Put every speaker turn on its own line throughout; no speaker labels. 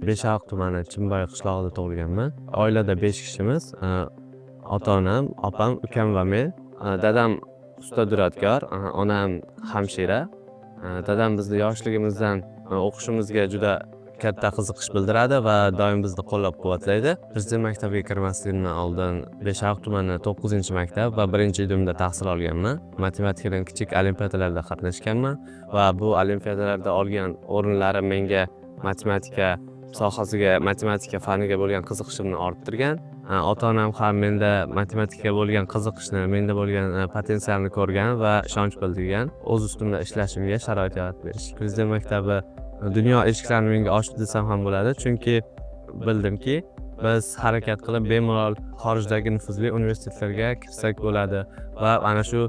Beshyog'oq tumani Chimboy qishlog'ida tug'ilganman. Oilada 5 kishimiz. Ota-onam, opam, ukam va men. Dadam usta duradgor, onam hamshira. Dadam bizni yoshligimizdan o'qishimizga juda katta qiziqish bildiradi va doim bizni qo'llab-quvvatlaydi. Prezident maktabiga kirmaslikdan oldin Beshyog'oq tumani 9-maktab va 1-ilmda tahsil olganman. Matematikadan kichik olimpiadalarda qatnashganman va bu olimpiadalarda olgan o'rinlarim menga matematika sohasiga, matematika faniga bo'lgan qiziqishimni orttirgan. Ota-onam ham menda matematikaga bo'lgan qiziqishni, menda bo'lgan potensialni ko'rgan va ishonch bildirgan. O'z ustimda ishlashimga sharoit yaratib berish. Prezident maktabi dunyo eshiklarini menga ochdi desam ham bo'ladi, chunki bildimki, biz harakat qilib bemalol xorijdagi nufuzli universitetlarga kirsak bo'ladi va ana shu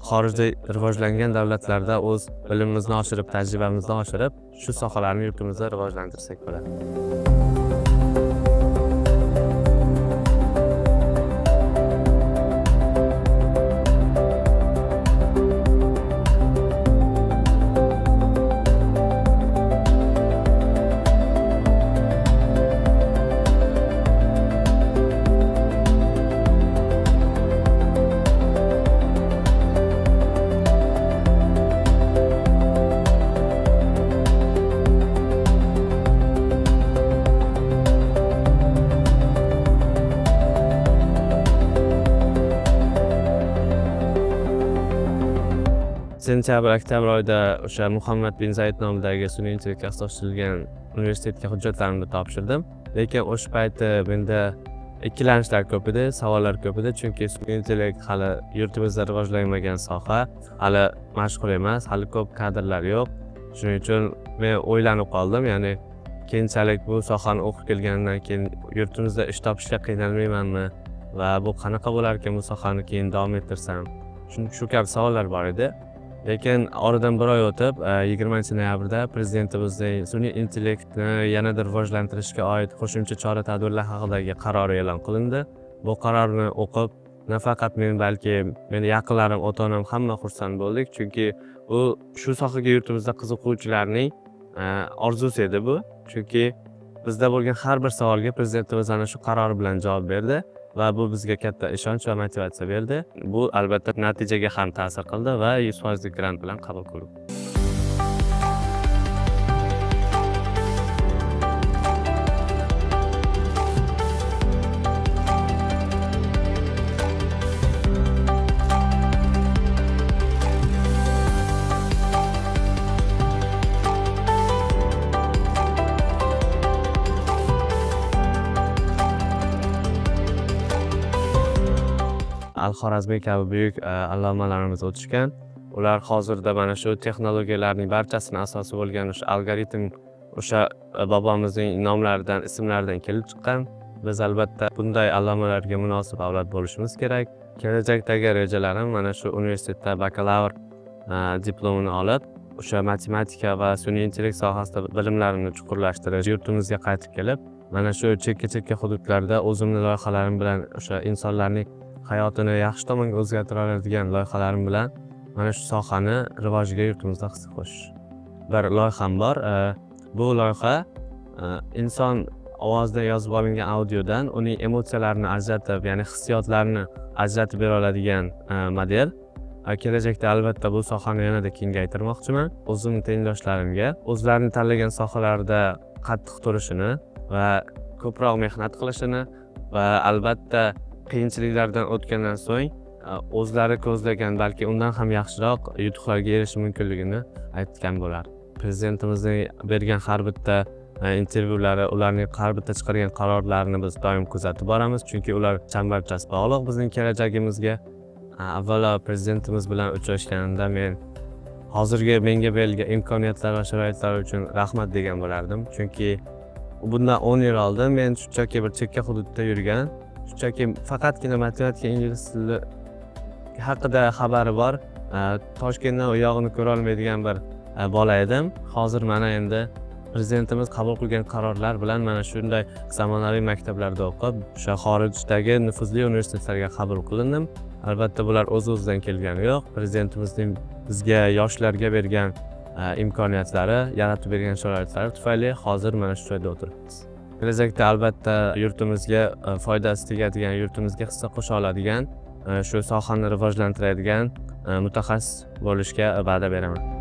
xorijda rivojlangan davlatlarda o'z bilimimizni oshirib, tajribamizni oshirib, shu sohalarni yurtimizda rivojlantirsak bo'ladi. Sentyabr-oktyabr oyida o'sha Muhammad bin Zayd nomidagi sun'iy intellektga ixtisoslashtirilgan universitetga hujjatlarimni topshirdim. Lekin o'sha payti menda ikkilanishlar ko'p edi, savollar ko'p edi, chunki sun'iy intellekt hali yurtimizda rivojlanmagan soha, hali mashhur emas, hali ko'p kadrlar yo'q. Shuning uchun men o'ylanib qoldim, ya'ni keyinchalik bu sohani o'qib kelgandan keyin yurtimizda ish topishga qiynalmaymanmi va bu qanaqa bo'lar ekan bu sohani keyin davom ettirsam. Shu kabi savollar bor edi. Lekin oradan bir oy o'tib, 20-noyabrda prezidentimizning sun'iy intellektni yanada rivojlantirishga oid qo'shimcha chora-tadbirlar haqidagi qarori e'lon qilindi. Bu qarorni o'qib, nafaqat men, balki meni yaqinlarim, ota-onam hamma xursand bo'ldik, chunki u shu sohaga yurtimizda qiziquvchilarning orzusi edi bu. Chunki bizda bo'lgan har bir savolga prezidentimiz ana shu qaror bilan javob berdi va bu bizga katta ishonch va motivatsiya berdi. Bu albatta natijaga ham ta'sir qildi va 100% grant bilan qabul qildim. Al-Xorazmiy kabi buyuk allomalarimiz o'tishgan. Ular hozirda mana shu texnologiyalarning barchasini asosi bo'lgan o'sha algoritm, o'sha bobomizning nomlaridan, ismlaridan kelib chiqqan. Biz albatta bunday allomalarga munosib avlod bo'lishimiz kerak. Kelajakdagi rejalarim mana shu universitetda bakalavr diplomini olib, o'sha matematika va sun'iy intellekt sohasida bilimlarimni chuqurlashtirish, yurtimizga qaytib kelib, mana shu chekka hududlarda o'zimning loyihalarim bilan o'sha insonlarning hayotini yaxshi tomonga o'zgartira oladigan loyihalarim bilan mana shu sohani rivojiga yurtimizda hissa qo'shish. Bir loyiham bor. Bu loyiha inson ovozida yozib olingan audiodan uning emotsiyalarini ajratib, ya'ni hissiyotlarni ajratib bera oladigan model. Kelajakda albatta bu sohani yanada kengaytirmoqchiman. O'zimning tengdoshlarimga o'zlarining tanlagan sohalarida qattiq turishini va ko'proq mehnat qilishini va albatta qiyinchiliklardan o'tgandan so'ng o'zlari ko'zlagan, balki undan ham yaxshiroq yutuqlarga erishish mumkinligini aytgan bo'lar. Prezidentimizning bergan har bitta intervyulari, ularning har bitta chiqargan qarorlarini biz doim kuzatib boramiz, chunki ular chambarchas bog'liq bizning kelajagimizga. Avvalo prezidentimiz bilan uchrashganimda men hozirgi menga berilgan imkoniyatlar va sharoitlar uchun rahmat degan bo'lardim, chunki bundan 10 yil oldin men shunchaki bir chekka hududda yurgan, shunchaki faqatgina matematika, ingliz tili haqida xabari bor, Toshkentdan u yog'ini ko'ra olmaydigan bir bola edim. Hozir mana endi prezidentimiz qabul qilgan qarorlar bilan mana shunday zamonaviy maktablarda o'qib, o'sha xorijdagi nufuzli universitetlarga qabul qilindim. Albatta bular o'z-o'zidan kelgani yo'q. Prezidentimizning bizga yoshlarga bergan imkoniyatlari, yaratib bergan sharoitlari tufayli hozir mana shu joyda o'tiribmiz. Kelajakda albatta yurtimizga foydasi tegadigan, yurtimizga hissa qo'sha oladigan, shu sohani rivojlantiradigan mutaxassis bo'lishga va'da beraman.